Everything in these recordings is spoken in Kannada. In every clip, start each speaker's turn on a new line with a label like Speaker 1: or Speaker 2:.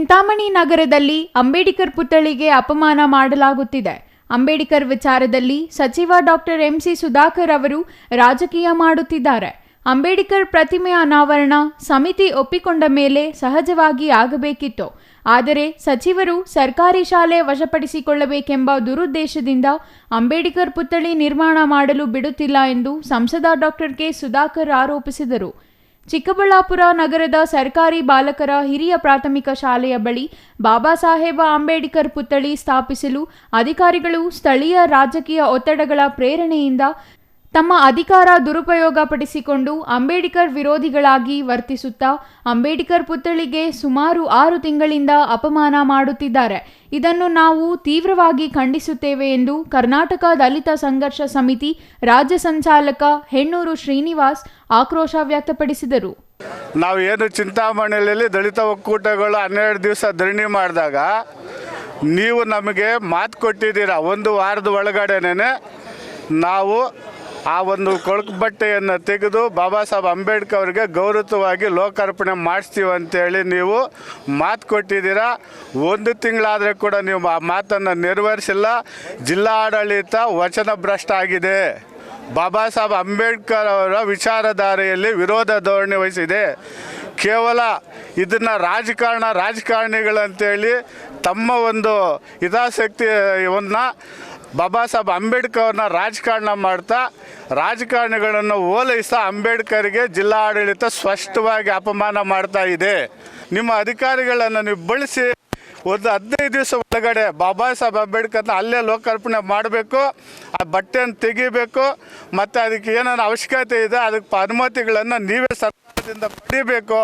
Speaker 1: ಚಿಂತಾಮಣಿ ನಗರದಲ್ಲಿ ಅಂಬೇಡ್ಕರ್ ಪುತ್ಥಳಿಗೆ ಅಪಮಾನ ಮಾಡಲಾಗುತ್ತಿದೆ. ಅಂಬೇಡ್ಕರ್ ವಿಚಾರದಲ್ಲಿ ಸಚಿವ ಡಾಕ್ಟರ್ ಎಂಸಿ ಸುಧಾಕರ್ ಅವರು ರಾಜಕೀಯ ಮಾಡುತ್ತಿದ್ದಾರೆ. ಅಂಬೇಡ್ಕರ್ ಪ್ರತಿಮೆ ಅನಾವರಣ ಸಮಿತಿ ಒಪ್ಪಿಕೊಂಡ ಮೇಲೆ ಸಹಜವಾಗಿ ಆಗಬೇಕಿತ್ತು. ಆದರೆ ಸಚಿವರು ಸರ್ಕಾರಿ ಶಾಲೆ ವಶಪಡಿಸಿಕೊಳ್ಳಬೇಕೆಂಬ ದುರುದ್ದೇಶದಿಂದ ಅಂಬೇಡ್ಕರ್ ಪುತ್ಥಳಿ ನಿರ್ಮಾಣ ಮಾಡಲು ಬಿಡುತ್ತಿಲ್ಲ ಎಂದು ಸಂಸದ ಡಾಕ್ಟರ್ ಕೆ ಸುಧಾಕರ್ ಆರೋಪಿಸಿದರು. ಚಿಕ್ಕಬಳ್ಳಾಪುರ ನಗರದ ಸರ್ಕಾರಿ ಬಾಲಕರ ಹಿರಿಯ ಪ್ರಾಥಮಿಕ ಶಾಲೆಯ ಬಳಿ ಬಾಬಾ ಸಾಹೇಬ ಅಂಬೇಡ್ಕರ್ ಪುತ್ಥಳಿ ಸ್ಥಾಪಿಸಲು ಅಧಿಕಾರಿಗಳು ಸ್ಥಳೀಯ ರಾಜಕೀಯ ಒತ್ತಡಗಳ ಪ್ರೇರಣೆಯಿಂದ ತಮ್ಮ ಅಧಿಕಾರ ದುರುಪಯೋಗಪಡಿಸಿಕೊಂಡು ಅಂಬೇಡ್ಕರ್ ವಿರೋಧಿಗಳಾಗಿ ವರ್ತಿಸುತ್ತಾ ಅಂಬೇಡ್ಕರ್ ಪುತ್ಥಳಿಗೆ ಸುಮಾರು 6 ತಿಂಗಳಿಂದ ಅಪಮಾನ ಮಾಡುತ್ತಿದ್ದಾರೆ. ಇದನ್ನು ನಾವು ತೀವ್ರವಾಗಿ ಖಂಡಿಸುತ್ತೇವೆ ಎಂದು ಕರ್ನಾಟಕ ದಲಿತ ಸಂಘರ್ಷ ಸಮಿತಿ ರಾಜ್ಯ ಸಂಚಾಲಕ ಹೆಣ್ಣೂರು ಶ್ರೀನಿವಾಸ್ ಆಕ್ರೋಶ ವ್ಯಕ್ತಪಡಿಸಿದರು.
Speaker 2: ನಾವು ಏನು ಚಿಂತಾಮಣಿಯಲ್ಲಿ ದಲಿತ ಒಕ್ಕೂಟಗಳು 12 ದಿವಸ ಧರಣಿ ಮಾಡಿದಾಗ ನೀವು ನಮಗೆ ಮಾತು ಕೊಟ್ಟಿದ್ದೀರಾ, 1 ವಾರದ ಒಳಗಡೆನೇ ನಾವು ಆ ಒಂದು ಕೊಳಕು ಬಟ್ಟೆಯನ್ನು ತೆಗೆದು ಬಾಬಾ ಸಾಹೇಬ್ ಅಂಬೇಡ್ಕರ್ ಅವರಿಗೆ ಗೌರವವಾಗಿ ಲೋಕಾರ್ಪಣೆ ಮಾಡಿಸ್ತೀವಿ ಅಂತೇಳಿ ನೀವು ಮಾತು ಕೊಟ್ಟಿದ್ದೀರಾ. 1 ತಿಂಗಳಾದರೆ ಕೂಡ ನೀವು ಆ ಮಾತನ್ನು ನೆರವೇರಿಸಿಲ್ಲ. ಜಿಲ್ಲಾ ಆಡಳಿತ ವಚನ ಭ್ರಷ್ಟ ಆಗಿದೆ. ಬಾಬಾ ಸಾಹೇಬ್ ಅಂಬೇಡ್ಕರ್ ಅವರ ವಿಚಾರಧಾರೆಯಲ್ಲಿ ವಿರೋಧ ಧೋರಣೆ ವಹಿಸಿದೆ. ಕೇವಲ ಇದನ್ನು ರಾಜಕಾರಣಿಗಳಂತೇಳಿ ತಮ್ಮ ಒಂದು ಹಿತಾಸಕ್ತಿಯನ್ನು ಬಾಬಾ ಸಾಹೇಬ್ ಅಂಬೇಡ್ಕರ್ ಅವ್ರನ್ನ ರಾಜಕಾರಣ ಮಾಡ್ತಾ ರಾಜಕಾರಣಿಗಳನ್ನು ಓಲೈಸ್ತಾ ಅಂಬೇಡ್ಕರ್ಗೆ ಜಿಲ್ಲಾ ಆಡಳಿತ ಸ್ಪಷ್ಟವಾಗಿ ಅಪಮಾನ ಮಾಡ್ತಾ ಇದೆ. ನಿಮ್ಮ ಅಧಿಕಾರಿಗಳನ್ನು ನೀವು ಬಳಸಿ 15 ದಿವಸ ಒಳಗಡೆ ಬಾಬಾ ಸಾಹೇಬ್ ಅಂಬೇಡ್ಕರ್ನ ಅಲ್ಲೇ ಲೋಕಾರ್ಪಣೆ ಮಾಡಬೇಕು, ಆ ಬಟ್ಟೆಯನ್ನು ತೆಗಿಬೇಕು, ಮತ್ತು ಅದಕ್ಕೆ ಏನಾದ್ರು ಅವಶ್ಯಕತೆ ಇದೆ ಅದಕ್ಕೆ ಅನುಮತಿಗಳನ್ನು ನೀವೇ ಸರ್ಕಾರದಿಂದ ಪಡಿಬೇಕು,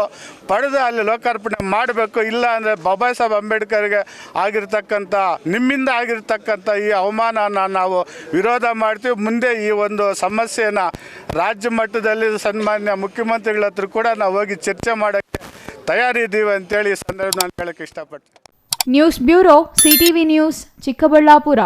Speaker 2: ಪಡೆದು ಅಲ್ಲಿ ಲೋಕಾರ್ಪಣೆ ಮಾಡಬೇಕು. ಇಲ್ಲ ಅಂದರೆ ಬಾಬಾ ಸಾಹೇಬ್ ಅಂಬೇಡ್ಕರ್ಗೆ ಆಗಿರ್ತಕ್ಕಂಥ ನಿಮ್ಮಿಂದ ಆಗಿರ್ತಕ್ಕಂಥ ಈ ಅವಮಾನನ ನಾವು ವಿರೋಧ ಮಾಡ್ತೀವಿ. ಮುಂದೆ ಈ ಒಂದು ಸಮಸ್ಯೆನ ರಾಜ್ಯ ಮಟ್ಟದಲ್ಲಿ ಸನ್ಮಾನ್ಯ ಮುಖ್ಯಮಂತ್ರಿಗಳ ಹತ್ರ ಕೂಡ ನಾವು ಹೋಗಿ ಚರ್ಚೆ ಮಾಡೋಕ್ಕೆ ತಯಾರಿದ್ದೀವಿ ಅಂತೇಳಿ ಈ ಸಂದರ್ಭ ನಾನು ಹೇಳೋಕ್ಕೆ ಇಷ್ಟಪಡ್ತೀನಿ.
Speaker 1: News bureau, CTV news, Chikkaballapur.